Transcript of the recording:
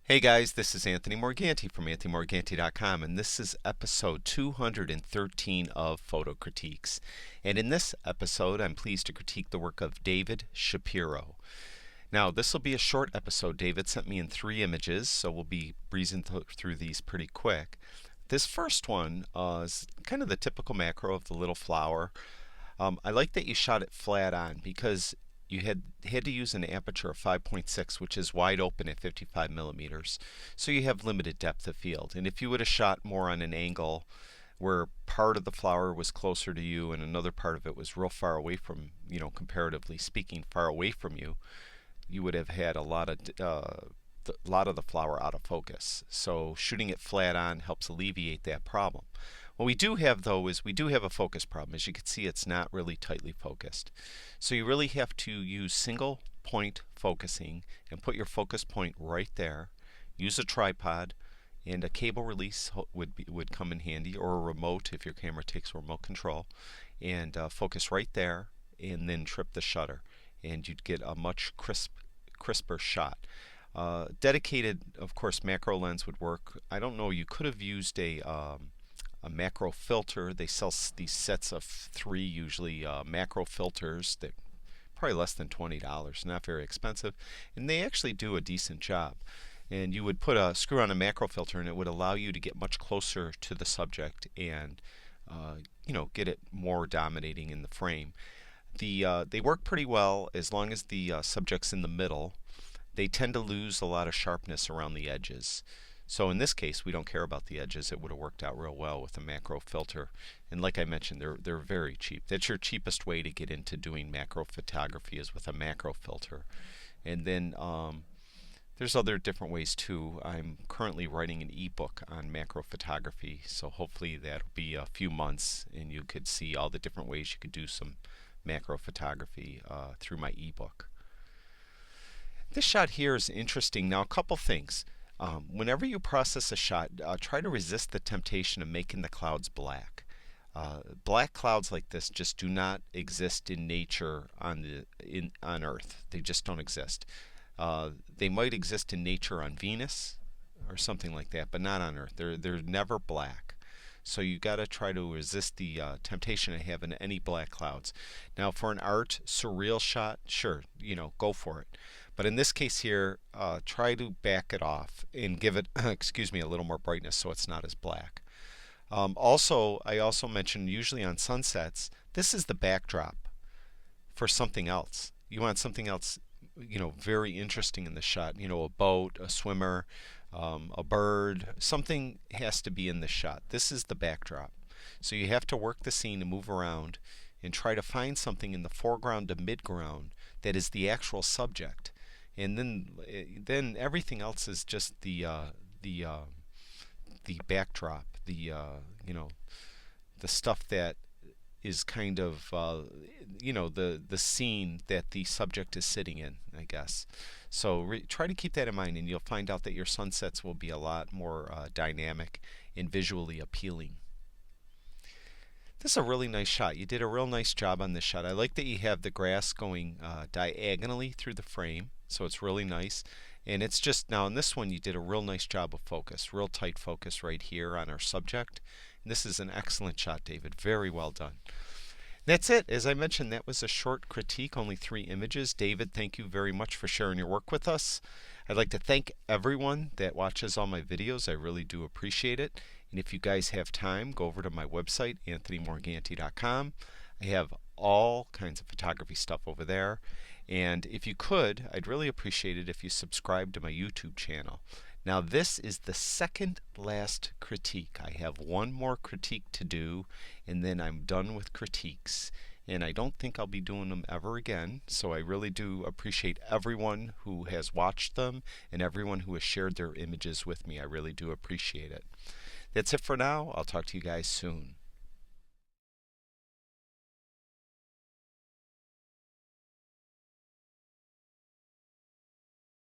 Hey guys, this is Anthony Morganti from anthonymorganti.com, and this is episode 213 of Photo Critiques. And in this episode, I'm pleased to critique the work of David Shapiro. Now, this will be a short episode. David sent me in 3 images, so we'll be breezing through these pretty quick. This first one is kind of the typical macro of the little flower. I like that you shot it flat on because you had to use an aperture of 5.6, which is wide open at 55 millimeters, so you have limited depth of field. And if you would have shot more on an angle where part of the flower was closer to you and another part of it was real far away from, comparatively speaking, far away from you, you would have had a lot of the flower out of focus. So shooting it flat on helps alleviate that problem. What we do have, though, is we do have a focus problem. As you can see, it's not really tightly focused. So you really have to use single point focusing and put your focus point right there. Use a tripod, and a cable release would come in handy, or a remote if your camera takes remote control, and focus right there, and then trip the shutter, and you'd get a much crisper shot. Dedicated, of course, macro lens would work. I don't know, you could have used a macro filter. They sell these sets of 3 usually macro filters that probably less than $20, not very expensive, and they actually do a decent job. And you would put a screw on a macro filter, and it would allow you to get much closer to the subject and get it more dominating in the frame. They work pretty well as long as the subject's in the middle. They tend to lose a lot of sharpness around the edges. So in this case, we don't care about the edges. It would have worked out real well with a macro filter. And like I mentioned, they're very cheap. That's your cheapest way to get into doing macro photography, is with a macro filter. And then there's other different ways too. I'm currently writing an ebook on macro photography, so hopefully that'll be a few months and you could see all the different ways you could do some macro photography through my ebook. This shot here is interesting. Now, a couple things. Whenever you process a shot, try to resist the temptation of making the clouds black. Black clouds like this just do not exist in nature on Earth. They just don't exist. They might exist in nature on Venus or something like that, but not on Earth. They're never black. So you got to try to resist the temptation of having any black clouds. Now, for an art surreal shot, sure, go for it. But in this case here, try to back it off and give it, excuse me, a little more brightness so it's not as black. I also mentioned usually on sunsets, this is the backdrop for something else. You want something else, very interesting in the shot. A boat, a swimmer, a bird. Something has to be in the shot. This is the backdrop. So you have to work the scene and move around and try to find something in the foreground to midground that is the actual subject. And then everything else is just the backdrop, the stuff that is kind of the scene that the subject is sitting in, I guess. So try to keep that in mind, and you'll find out that your sunsets will be a lot more dynamic and visually appealing. This is a really nice shot. You did a real nice job on this shot. I like that you have the grass going diagonally through the frame, so it's really nice. And it's just, now in this one you did a real nice job of focus, real tight focus right here on our subject. And this is an excellent shot, David. Very well done. That's it. As I mentioned, that was a short critique, only 3 images. David, thank you very much for sharing your work with us. I'd like to thank everyone that watches all my videos. I really do appreciate it. And if you guys have time, go over to my website, anthonymorganti.com. I have all kinds of photography stuff over there. And if you could, I'd really appreciate it if you subscribe to my YouTube channel. Now, this is the second last critique. I have one more critique to do, and then I'm done with critiques. And I don't think I'll be doing them ever again, so I really do appreciate everyone who has watched them and everyone who has shared their images with me. I really do appreciate it. That's it for now. I'll talk to you guys soon.